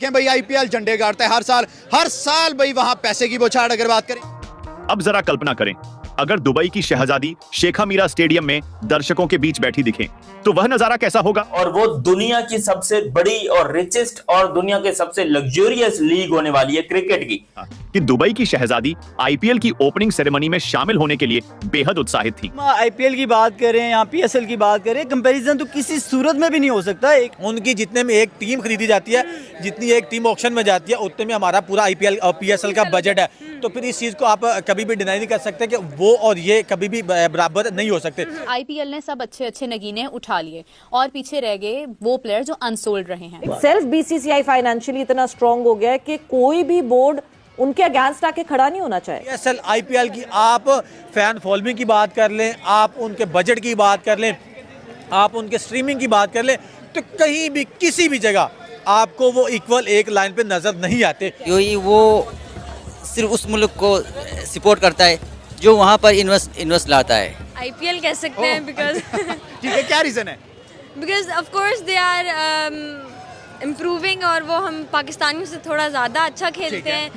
देखें भाई आईपीएल झंडे गाड़ता है हर साल भाई वहां पैसे की बौछार अगर बात करें। अब जरा कल्पना करें, अगर दुबई की शहजादी शेखा मीरा स्टेडियम में दर्शकों के बीच बैठी दिखे तो वह नजारा कैसा होगा। और वो दुनिया की सबसे बड़ी और रिचेस्ट और दुनिया के सबसे लग्जरियस लीग होने वाली है क्रिकेट की। कि दुबई की शहजादी आईपीएल की ओपनिंग सेरेमनी में शामिल होने के लिए बेहद उत्साहित थी। आईपीएल की बात करें या पीएसएल की बात करें, कंपैरिजन तो किसी सूरत में भी नहीं हो सकता। उनकी जितने में एक टीम खरीदी जाती है, जितनी एक टीम ऑक्शन में जाती है, उतने में हमारा पूरा आईपीएल और पीएसएल का बजट है। तो फिर इस चीज को आप कभी भी डिनाई नहीं कर सकते कि वो और ये कभी भी बराबर नहीं हो सकते। आईपीएल ने सब अच्छे अच्छे नगीने उठा लिए और पीछे रह गए वो प्लेयर जो अनसोल्ड रहे हैं। सेल्फ बीसीसीआई फाइनेंशियली इतना स्ट्रांग हो गया है कि कोई भी बोर्ड उनके अगेंस्ट आके खड़ा नहीं होना चाहिए। पीएसएल आईपीएल की आप फैन फॉलोइंग की बात कर लें, आप उनके बजट की बात कर लें, आप उनके स्ट्रीमिंग की बात कर लें, तो कहीं भी किसी भी जगह आपको वो इक्वल एक लाइन पे नजर नहीं आते। क्योंकि वो सिर्फ उस मुल्क को सपोर्ट करता है जो वहाँ पर इन्वेस्ट लाता है। आईपीएल कह सकते हैं बिकॉज ठीक है, क्या रीजन है? Because of course they are improving और वो हम पाकिस्तानियों से थोड़ा ज़्यादा अच्छा खेलते हैं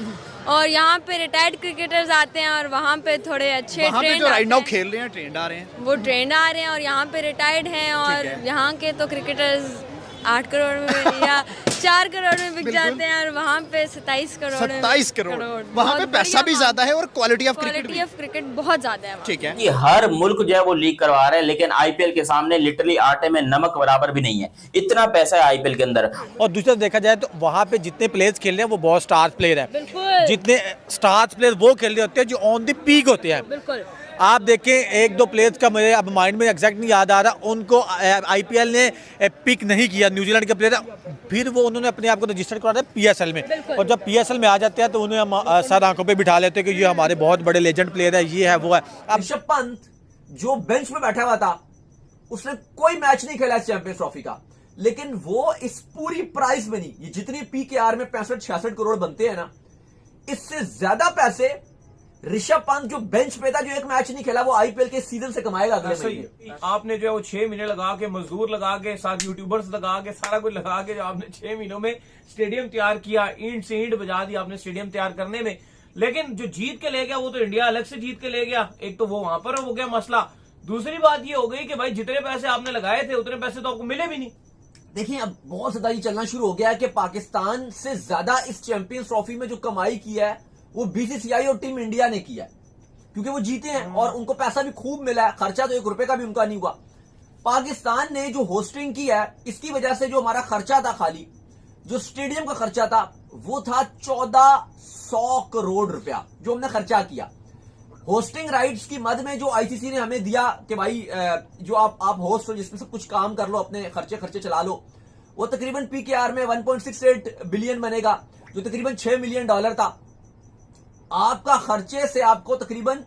और यहाँ पे रिटायर्ड क्रिकेटर्स आते हैं और वहाँ पे थोड़े अच्छे ट्रेंड राइट नाउ खेल रहे हैं, ट्रेंड आ रहे हैं, वो ट्रेंड आ रहे हैं और यहाँ पे रिटायर्ड हैं और यहाँ के तो क्रिकेटर्स 8 करोड़ में या 4 करोड़ में बिक जाते हैं और वहाँ पे 27 करोड़ वहाँ पे पैसा भी ज्यादा है और क्वालिटी ऑफ क्रिकेट बहुत ज्यादा है। ठीक है, कि हर मुल्क जो है वो लीग करवा रहे हैं, लेकिन आईपीएल के सामने लिटरली आटे में नमक बराबर भी नहीं है, इतना पैसा है आईपीएल के अंदर। और दूसरा देखा जाए तो वहाँ पे जितने प्लेयर्स खेल रहे हैं वो बहुत स्टार प्लेयर है। जितने स्टार प्लेयर वो खेल रहे होते हैं जो ऑन द पीक होते हैं। बिल्कुल आप देखें, एक दो प्लेयर्स का मुझे अब माइंड में एग्जैक्ट नहीं याद आ रहा, उनको आईपीएल ने पिक नहीं किया, न्यूजीलैंड के प्लेयर, फिर वो उन्होंने अपने आप को रजिस्टर करा दिया पीएसएल में। और जब पीएसएल में आ जाते हैं तो उन्हें सर आंखों पे बिठा लेते हैं कि ये हमारे बहुत बड़े लेजेंड प्लेयर है, ये है वो है। अब ऋषभ पंत जो बेंच में बैठा हुआ था, उसने कोई मैच नहीं खेला इस चैंपियंस ट्रॉफी का, लेकिन वो इस पूरी प्राइस मनी, ये जितनी पीकेआर में 65-66 करोड़ बनते हैं ना, इससे ज्यादा पैसे ऋषभ पंत जो बेंच पे था, जो एक मैच नहीं खेला, वो आईपीएल के सीजन से कमाएगा अगले महीने। आपने जो है वो 6 महीने लगा के, मजदूर लगा के, साथ यूट्यूबर्स लगा के, सारा कुछ लगा के जो आपने 6 महीनों में स्टेडियम तैयार किया, ईंट से ईंट बजा दी आपने स्टेडियम तैयार करने में, लेकिन जो जीत के ले गया वो तो इंडिया अलग से जीत के ले गया। एक तो वो वहां पर हो गया मसला, दूसरी बात ये हो गई कि भाई जितने पैसे आपने लगाए थे उतने पैसे तो आपको मिले भी नहीं। देखिए, अब बहुत ज्यादा ये चलना शुरू हो गया है कि पाकिस्तान से ज्यादा इस चैंपियंस ट्रॉफी में जो कमाई किया है वो बीसीसीआई और टीम इंडिया ने किया है, क्योंकि वो जीते हैं और उनको पैसा भी खूब मिला है। खर्चा तो 1 रुपए का भी उनका नहीं हुआ। पाकिस्तान ने जो होस्टिंग की है, इसकी वजह से जो हमारा खर्चा था, खाली जो स्टेडियम का खर्चा था, वो था 1400 करोड़ रुपया जो हमने खर्चा किया। होस्टिंग राइट्स की मद में जो आईसीसी ने हमें दिया कि भाई जो आप होस्ट हो, जिसमें सब कुछ काम कर लो, अपने खर्चे चला लो, वो तकरीबन पीकेआर में 1.68 बिलियन बनेगा, जो तकरीबन $6 मिलियन था। आपका खर्चे से आपको तकरीबन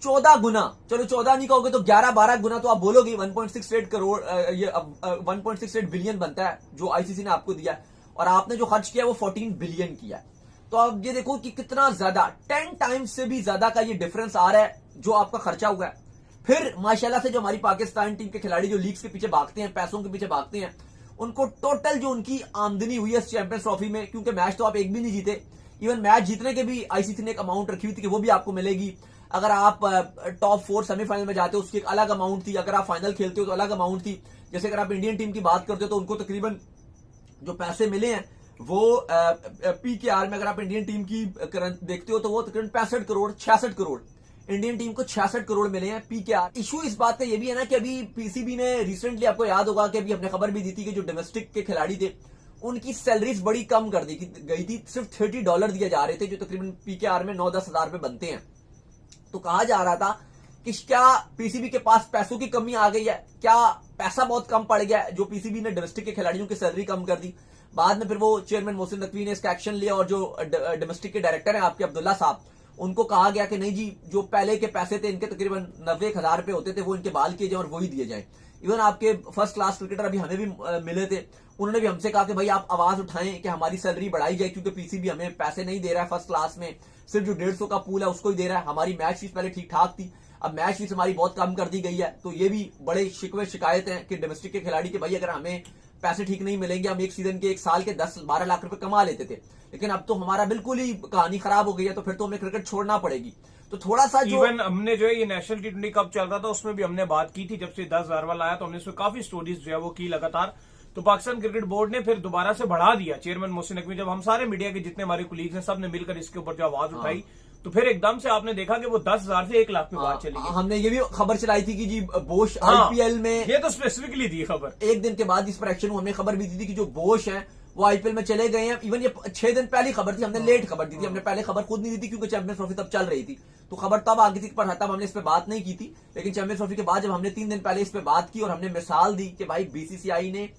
14 गुना, चलो 14 नहीं कहोगे तो 11-12 गुना तो आप बोलोगे, 1.68 करोड़, ये 1.68 बिलियन बनता है जो आईसीसी ने आपको दिया, और आपने जो खर्च किया वो 14 बिलियन किया है। तो आप ये देखो कि कितना ज्यादा, 10 टाइम्स से भी ज्यादा का ये डिफरेंस आ रहा है जो आपका खर्चा हुआ है। फिर माशाल्लाह से जो हमारी पाकिस्तान टीम के खिलाड़ी जो लीग्स के पीछे भागते हैं, पैसों के पीछे भागते हैं, उनको टोटल जो उनकी आमदनी हुई है इस चैंपियंस ट्रॉफी में, क्योंकि मैच तो आप एक भी नहीं जीते, इवन मैच जीतने के भी आईसीसी ने एक अमाउंट रखी हुई थी कि वो भी आपको मिलेगी। अगर आप टॉप 4 सेमीफाइनल में जाते हो उसकी एक अलग अमाउंट थी, अगर आप फाइनल खेलते हो तो अलग अमाउंट थी। जैसे अगर आप इंडियन टीम की बात करते हो तो उनको तकरीबन जो पैसे मिले हैं वो पीकेआर में, अगर आप इंडियन टीम की देखते हो तो वो तकरीबन 66 करोड़ इंडियन टीम को 66 करोड़ मिले हैं पीकेआर। इशू इस बात का ये भी है ना कि अभी पीसीबी ने रिसेंटली, आपको याद होगा कि अभी हमने खबर भी दी थी कि जो डोमेस्टिक के खिलाड़ी थे उनकी सैलरीज बड़ी कम कर दी गई थी, सिर्फ $30 दिए जा रहे थे, जो तकरीबन पीकेआर में 9-10 हजार रुपए बनते हैं। तो कहा जा रहा था कि क्या पीसीबी के पास पैसों की कमी आ गई है, क्या पैसा बहुत कम पड़ गया है, जो पीसीबी ने डोमेस्टिक के खिलाड़ियों की सैलरी कम कर दी। बाद में फिर वो चेयरमैन मोहसिन नकवी ने इसका एक्शन लिया और जो डोमेस्टिक के डायरेक्टर हैं आपके अब्दुल्ला साहब, उनको कहा गया कि नहीं जी, जो पहले के पैसे थे इनके तकरीबन 90,000 रुपए होते थे, वो इनके बहाल किए जाए और वही दिए जाए। इवन आपके फर्स्ट क्लास क्रिकेटर अभी हमें भी मिले थे, उन्होंने भी हमसे कहा कि भाई आप आवाज उठाएं कि हमारी सैलरी बढ़ाई जाए, क्योंकि पीसीबी हमें पैसे नहीं दे रहा है फर्स्ट क्लास में, सिर्फ जो 150 का पूल है उसको ही दे रहा है। हमारी मैच फीस पहले ठीक ठाक थी, अब मैच फीस हमारी बहुत कम कर दी गई है। तो ये भी बड़े शिकवे शिकायत हैं कि डोमेस्टिक के खिलाड़ी के भाई अगर हमें पैसे ठीक नहीं मिलेंगे, हम एक सीजन के, एक साल के 10-12 लाख रुपए कमा लेते थे, लेकिन अब तो हमारा बिल्कुल ही कहानी खराब हो गई है, तो फिर तो हमें क्रिकेट छोड़ना पड़ेगी। तो थोड़ा सा जो इवन हमने जो है ये नेशनल T20 कप चल रहा था उसमें भी हमने बात की थी, जब से 10,000 वाला आया तो हमने इसमें काफी स्टोरीज जो है वो की लगातार। तो पाकिस्तान क्रिकेट बोर्ड ने फिर दोबारा से बढ़ा दिया, चेयरमैन मोहसिन नकवी, जब हम सारे मीडिया के जितने हमारे कुलीग्स हैं सब ने मिलकर इसके ऊपर जो आवाज उठाई, तो फिर एकदम से आपने देखा कि वो 10,000 से 1 लाख पे बात चली गई। हमने ये भी खबर चलाई थी कि जी बोश आईपीएल में, ये तो स्पेसिफिकली थी खबर, एक दिन के बाद इस पर एक्शन हुआ, हमने खबर भी दी थी कि जो बोश है वो आईपीएल में चले गए हैं। इवन ये 6 दिन पहली खबर थी, हमने लेट खबर दी थी, हमने पहले खबर खुद नहीं दी थी क्योंकि चैंपियंस ट्रॉफी तब चल रही थी, तो खबर तब आ गई थी, पर तब हमने इस पर बात नहीं की थी। लेकिन चैंपियंस ट्रॉफी के बाद जब हमने 3 दिन पहले इस पर बात की और हमने मिसाल दी कि भाई बीसीसीआई ने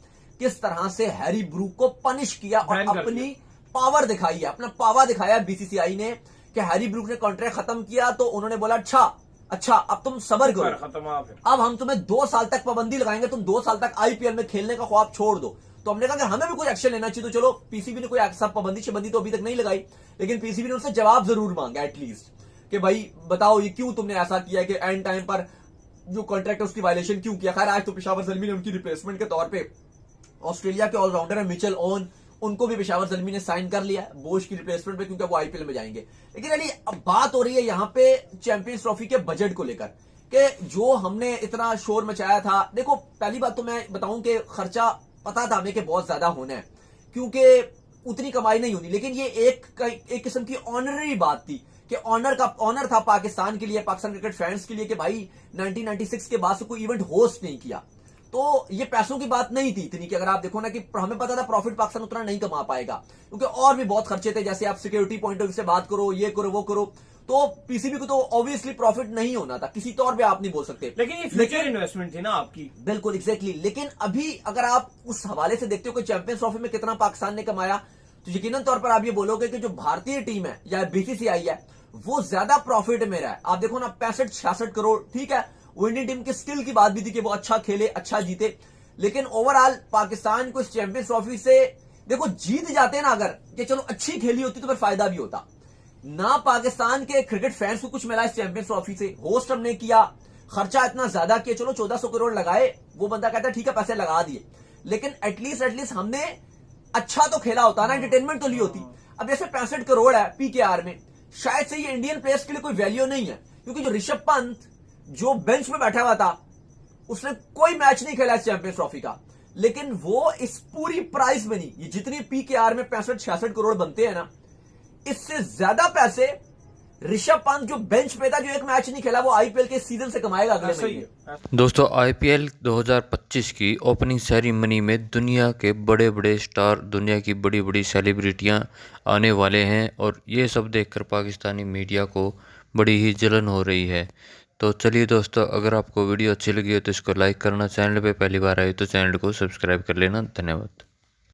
किस तरह से हैरी ब्रूक को पनिश किया और अपनी पावर दिखाई है, अपना पावर दिखाया बीसीसीआई ने कि हैरी ब्रूक ने कॉन्ट्रैक्ट खत्म किया तो उन्होंने बोला अच्छा अब तुम सबर करो, अब हम तुम्हें 2 साल तक पाबंदी लगाएंगे, तुम 2 साल तक आईपीएल में खेलने का ख्वाब छोड़ दो। तो हमने कहा कि हमें भी कुछ एक्शन लेना चाहिए, तो चलो पीसीबी ने कोई सब पाबंदी तो अभी तक नहीं लगाई, लेकिन पीसीबी ने उनसे जवाब जरूर मांगा एटलीस्ट कि भाई बताओ ये क्यों तुमने ऐसा किया कि एंड टाइम पर जो कॉन्ट्रैक्ट है उसकी वायलेशन क्यों किया। खैर आज तो पेशावर ज़ल्मी ने उनकी रिप्लेसमेंट के तौर पर ऑस्ट्रेलिया के ऑलराउंडर है मिचेल ऑन, उनको भी पेशावर ज़ल्मी ने साइन कर लिया बोश की रिप्लेसमेंट पे, क्योंकि वो आईपीएल में जाएंगे। लेकिन अली अब बात हो रही है यहाँ पे चैंपियंस ट्रॉफी के बजट को लेकर कि जो हमने इतना शोर मचाया था। देखो पहली बात तो मैं बताऊं कि खर्चा पता था हमें कि बहुत ज्यादा होना है क्योंकि उतनी कमाई नहीं होनी, लेकिन ये एक किस्म की ऑनररी बात थी कि ऑनर था पाकिस्तान के लिए, पाकिस्तान क्रिकेट फैंस के लिए कि भाई 1996 के बाद से कोई इवेंट होस्ट नहीं किया। तो ये पैसों की बात नहीं थी इतनी कि अगर आप देखो ना कि हमें पता था प्रॉफिट पाकिस्तान उतना नहीं कमा पाएगा क्योंकि और भी बहुत खर्चे थे, जैसे आप सिक्योरिटी पॉइंट ऑफ व्यू से बात करो, ये करो वो करो, तो पीसीबी को तो ऑब्वियसली प्रॉफिट नहीं होना था, किसी तौर पे आप नहीं बोल सकते, लेकिन ये फ्यूचर इन्वेस्टमेंट थी ना आपकी। बिल्कुल एग्जैक्टली। लेकिन अभी अगर आप उस हवाले से देखते हो कि चैंपियंस ट्रॉफी में कितना पाकिस्तान ने कमाया, तो यकीनन तौर पर आप ये बोलोगे कि जो भारतीय टीम है या बीसीसीआई है वो ज्यादा प्रॉफिट में रहा है। आप देखो ना 65-66 करोड़, ठीक है वो इंडियन टीम के स्किल की बात भी थी कि वो अच्छा खेले, अच्छा जीते, लेकिन ओवरऑल पाकिस्तान को इस चैंपियंस ट्रॉफी से देखो जीत जाते ना अगर, कि चलो अच्छी खेली होती तो फिर फायदा भी होता ना। पाकिस्तान के क्रिकेट फैंस को कुछ मिला इस चैंपियंस ट्रॉफी से, होस्ट हमने किया, खर्चा इतना ज्यादा किया, चलो 1400 करोड़ लगाए, वो बंदा कहता है ठीक है पैसे लगा दिए, लेकिन एटलीस्ट हमने अच्छा तो खेला होता ना, एंटरटेनमेंट तो ली होती। अब जैसे 65 करोड़ है पीकेआर में, शायद से ये इंडियन प्लेयर्स के लिए कोई वैल्यू नहीं है क्योंकि जो ऋषभ पंत जो बेंच में बैठा हुआ था उसने कोई मैच नहीं खेला इस चैंपियंस ट्रॉफी का, लेकिन वो इस पूरी प्राइस में नहीं, ये जितनी पीकेआर में 65-66 करोड़ बनते हैं ना, इससे ज्यादा पैसे ऋषभ पंत जो बेंच पे था, जो एक मैच नहीं खेला, वो आईपीएल के सीजन से कमाएगा अगले महीने। दोस्तों आईपीएल 2025 की ओपनिंग सेरेमनी में दुनिया के बड़े बड़े स्टार, दुनिया की बड़ी बड़ी सेलिब्रिटियां आने वाले हैं और ये सब देखकर पाकिस्तानी मीडिया को बड़ी ही जलन हो रही है। तो चलिए दोस्तों, अगर आपको वीडियो अच्छी लगी हो तो इसको लाइक करना, चैनल पे पहली बार आए तो चैनल को सब्सक्राइब कर लेना। धन्यवाद।